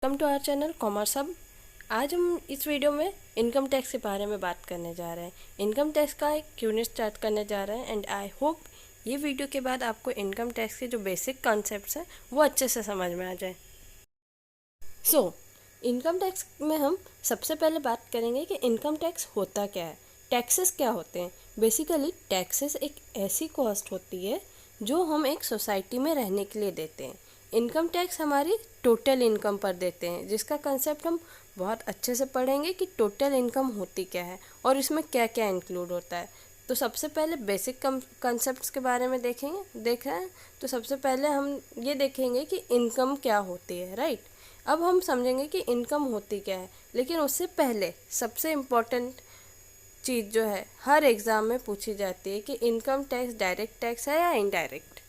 Welcome to our channel commerce hub. आज हम इस वीडियो में इनकम टैक्स के बारे में बात करने जा रहे हैं। इनकम टैक्स का एक यूनिट स्टार्ट करने जा रहे हैं एंड आई होप ये वीडियो के बाद आपको इनकम टैक्स के जो बेसिक कॉन्सेप्ट्स हैं वो अच्छे से समझ में आ जाए। इनकम टैक्स में हम सबसे पहले बात करेंगे कि इनकम टैक्स होता क्या है, टैक्सेस क्या होते हैं। बेसिकली टैक्सेस एक ऐसी कॉस्ट होती है जो हम एक सोसाइटी में रहने के लिए देते हैं। इनकम टैक्स हमारी टोटल इनकम पर देते हैं, जिसका कंसेप्ट हम बहुत अच्छे से पढ़ेंगे कि टोटल इनकम होती क्या है और इसमें क्या क्या इंक्लूड होता है। तो सबसे पहले बेसिक कंसेप्ट्स के बारे में देख रहे हैं। तो सबसे पहले हम ये देखेंगे कि इनकम क्या होती है, राइट। अब हम समझेंगे कि इनकम होती क्या है, लेकिन उससे पहले सबसे इम्पोर्टेंट चीज़ जो है हर एग्ज़ाम में पूछी जाती है कि इनकम टैक्स डायरेक्ट टैक्स है या इनडायरेक्ट।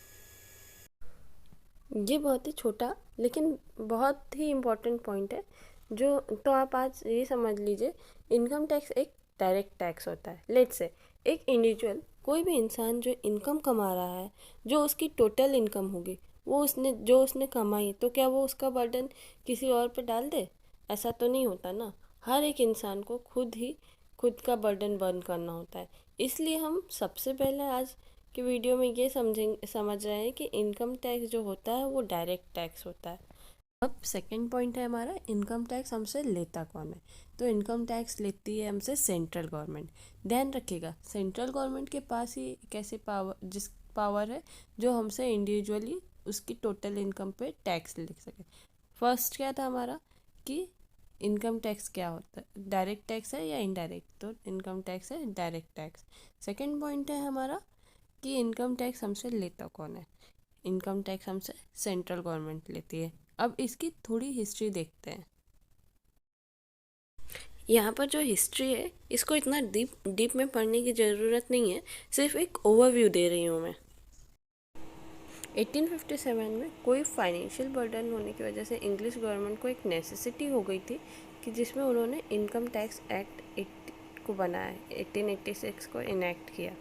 ये बहुत ही छोटा लेकिन बहुत ही इम्पोर्टेंट पॉइंट है। जो तो आप आज ये समझ लीजिए, इनकम टैक्स एक डायरेक्ट टैक्स होता है। लेट्स से एक इंडिविजुअल, कोई भी इंसान जो इनकम कमा रहा है, जो उसकी टोटल इनकम होगी, वो उसने कमाई, तो क्या वो उसका बर्डन किसी और पे डाल दे? ऐसा तो नहीं होता ना। हर एक इंसान को खुद का बर्डन बर्न करना होता है। इसलिए हम सबसे पहले आज कि वीडियो में ये समझ रहे हैं कि इनकम टैक्स जो होता है वो डायरेक्ट टैक्स होता है। अब सेकंड पॉइंट है हमारा, इनकम टैक्स हमसे लेता कौन है। तो इनकम टैक्स लेती है हमसे सेंट्रल गवर्नमेंट। ध्यान रखिएगा, सेंट्रल गवर्नमेंट के पास ही एक ऐसे पावर है जो हमसे इंडिविजुअली उसकी टोटल इनकम पे टैक्स ले सके। फर्स्ट क्या था हमारा कि इनकम टैक्स क्या होता है, डायरेक्ट टैक्स है या इनडायरेक्ट। तो इनकम टैक्स है डायरेक्ट टैक्स। सेकंड पॉइंट है हमारा कि इनकम टैक्स हमसे लेता कौन है। इनकम टैक्स हमसे सेंट्रल गवर्नमेंट लेती है। अब इसकी थोड़ी हिस्ट्री देखते हैं। यहाँ पर जो हिस्ट्री है इसको इतना डीप में पढ़ने की ज़रूरत नहीं है, सिर्फ एक ओवरव्यू दे रही हूँ मैं। 1857 में कोई फाइनेंशियल बर्डन होने की वजह से इंग्लिश गवर्नमेंट को एक नेसेसिटी हो गई थी कि जिसमें उन्होंने इनकम टैक्स एक्ट को बनाया, 1886 को इनेक्ट किया।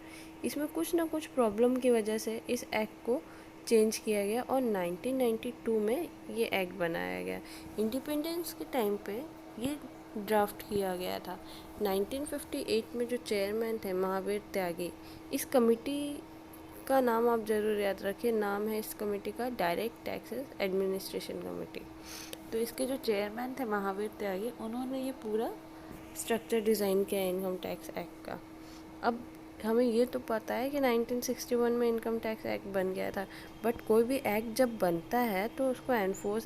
इसमें कुछ ना कुछ प्रॉब्लम की वजह से इस एक्ट को चेंज किया गया और 1992 में ये एक्ट बनाया गया। इंडिपेंडेंस के टाइम पे ये ड्राफ्ट किया गया था। 1958 में जो चेयरमैन थे महावीर त्यागी, इस कमिटी का नाम आप ज़रूर याद रखिए। नाम है इस कमेटी का डायरेक्ट टैक्सेस एडमिनिस्ट्रेशन कमेटी। तो इसके जो चेयरमैन थे महावीर त्यागी, उन्होंने ये पूरा स्ट्रक्चर डिज़ाइन किया इनकम टैक्स एक्ट का। अब हमें ये तो पता है कि 1961 में इनकम टैक्स एक्ट बन गया था, बट कोई भी एक्ट जब बनता है तो उसको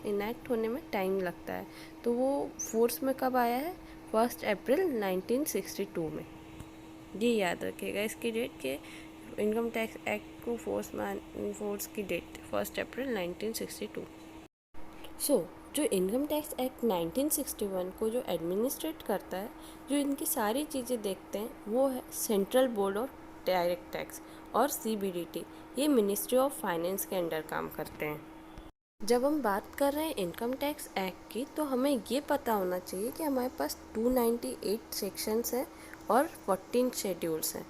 इनेक्ट होने में टाइम लगता है। तो वो फोर्स में कब आया है? 1 अप्रैल 1962 में। ये याद रखिएगा इसकी डेट के इनकम टैक्स एक्ट को फोर्स की डेट 1 अप्रैल 1962। जो इनकम टैक्स एक्ट 1961 को जो एडमिनिस्ट्रेट करता है, जो इनकी सारी चीज़ें देखते हैं, वो है central board of direct tax और CBDT। ये मिनिस्ट्री ऑफ फाइनेंस के अंडर काम करते हैं। जब हम बात कर रहे हैं इनकम टैक्स एक्ट की, तो हमें ये पता होना चाहिए कि हमारे पास 298 सेक्शंस हैं और 14 शेड्यूल्स हैं।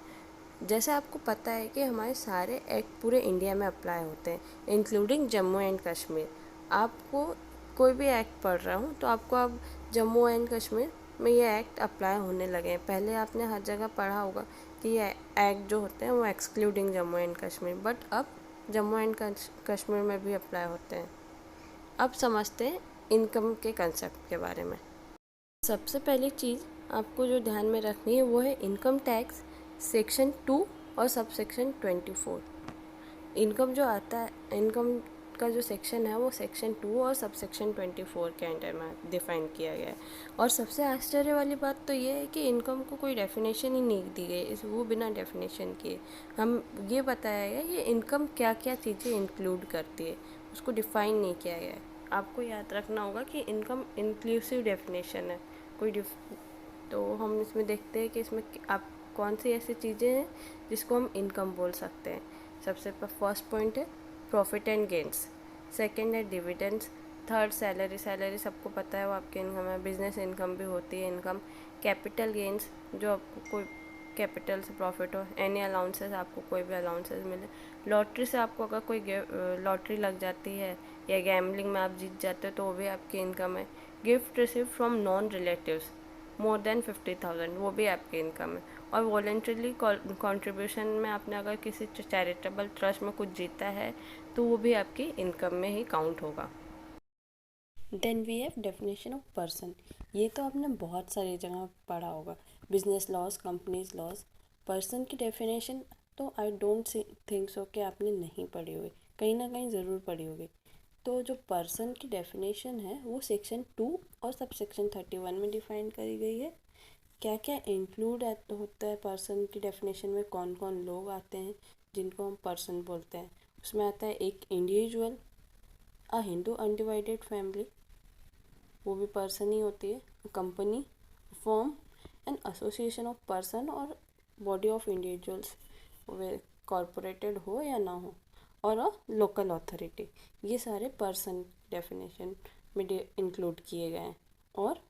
जैसे आपको पता है कि हमारे सारे एक्ट पूरे इंडिया में अप्लाई होते हैं, इंक्लूडिंग जम्मू एंड कश्मीर। आपको कोई भी एक्ट पढ़ रहा हूँ तो आपको अब जम्मू एंड कश्मीर में ये एक्ट अप्लाई होने लगे हैं। पहले आपने हर जगह पढ़ा होगा कि ये एक्ट जो होते हैं वो excluding Jammu and Kashmir, but अब जम्मू एंड कश्मीर में भी अप्लाई होते हैं। अब समझते हैं इनकम के कंसेप्ट के बारे में। सबसे पहली चीज़ आपको जो ध्यान में रखनी है वो है इनकम टैक्स सेक्शन 2 और सब सेक्शन 24। इनकम जो आता है, इनकम का जो सेक्शन है वो सेक्शन 2 और सब सेक्शन 24 के अंडर में डिफाइन किया गया है। और सबसे आश्चर्य वाली बात तो ये है कि इनकम को कोई डेफिनेशन ही नहीं दी गई, वो बिना डेफिनेशन किए हम ये बताया गया कि इनकम क्या क्या चीज़ें इंक्लूड करती है, उसको डिफ़ाइन नहीं किया गया है। आपको याद रखना होगा कि इनकम इंक्लूसिव डेफिनेशन है। तो हम इसमें देखते हैं कि इसमें आप कौन सी ऐसी चीज़ें हैं जिसको हम इनकम बोल सकते हैं। सबसे फर्स्ट पॉइंट है प्रॉफिट एंड गेंस, सेकंड है डिविडेंड्स, थर्ड सैलरी सबको पता है वो आपकी इनकम है। बिजनेस इनकम भी होती है इनकम। कैपिटल गेंस, जो आपको कोई कैपिटल से प्रॉफिट हो। एनी अलाउंसेस, आपको कोई भी अलाउंसेस मिले। लॉटरी से आपको अगर कोई लॉटरी लग जाती है या गैम्बलिंग में आप जीत जाते हो तो वो भी आपकी इनकम है। Gift receive from non relatives more than 50,000 वो भी आपकी इनकम है। और वॉलेंट्रीली कंट्रीब्यूशन में आपने अगर किसी चैरिटेबल ट्रस्ट में कुछ जीता है तो वो भी आपकी इनकम में ही काउंट होगा। Then we have definition of person. ये तो आपने बहुत सारी जगह पढ़ा होगा, business laws, companies laws. Person की डेफिनेशन तो आई डोंट थिंक सो कि आपने नहीं पढ़ी होगी, कहीं ना कहीं ज़रूर पढ़ी होगी। तो जो पर्सन की डेफिनेशन है वो सेक्शन 2 और सब सेक्शन 31 में डिफाइन करी गई है। क्या क्या इंक्लूड होता है पर्सन की डेफिनेशन में, कौन कौन लोग आते हैं जिनको हम पर्सन बोलते हैं। उसमें आता है एक इंडिविजुअल, अ हिंदू अनडिवाइडेड फैमिली, वो भी पर्सन ही होती है। Company, firm, an association of person और बॉडी ऑफ इंडिविजुअल्स, वे कॉरपोरेटेड हो या ना हो, और अ लोकल अथॉरिटी। ये सारे पर्सन डेफिनेशन में इंक्लूड किए गए हैं। और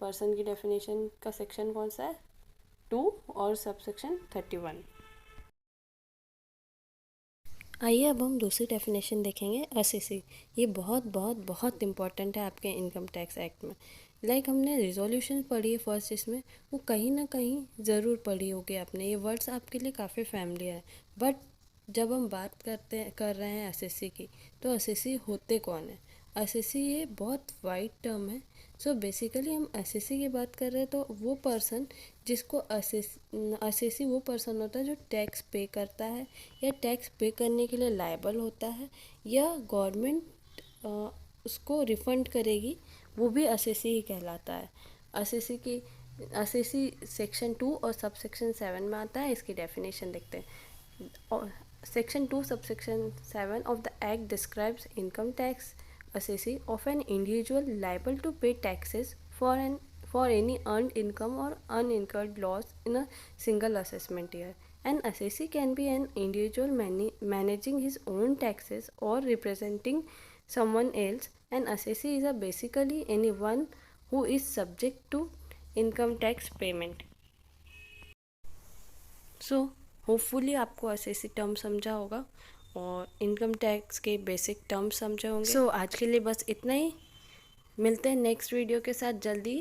पर्सन की डेफिनेशन का सेक्शन कौन सा है? 2 और सब सेक्शन 31। आइए अब हम दूसरी डेफिनेशन देखेंगे, असेसी। ये बहुत बहुत बहुत इंपॉर्टेंट है आपके इनकम टैक्स एक्ट में। हमने रिजोल्यूशन पढ़ी है फर्स्ट, इसमें वो कहीं ना कहीं ज़रूर पढ़ी होगी आपने। ये वर्ड्स आपके लिए काफ़ी फैमिलियर है, बट जब हम बात कर रहे हैं असेसी की, तो असेसी होते कौन है? असेसी ये बहुत वाइड टर्म है। सो बेसिकली हम असेसी की बात कर रहे हैं तो वो पर्सन जिसको असेसी वो पर्सन होता है जो टैक्स पे करता है या टैक्स पे करने के लिए लायबल होता है, या गवर्नमेंट उसको रिफंड करेगी, वो भी असेसी ही कहलाता है। असेसी सेक्शन 2 और सब सेक्शन 7 में आता है। इसकी डेफिनेशन देखते हैं। Section 2 sub section 7 of the act describes income tax assessee of an individual liable to pay taxes for any earned income or unincurred loss in a single assessment year. An assessee can be an individual managing his own taxes or representing someone else. An assessee is basically anyone who is subject to income tax payment. So hopefully आपको assessee term समझा होगा और income tax के basic terms समझे होंगे। सो आज के लिए बस इतना ही। मिलते हैं नेक्स्ट वीडियो के साथ जल्दी।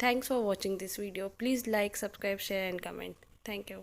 Thanks for watching this video. Please like, subscribe, share and comment. Thank you.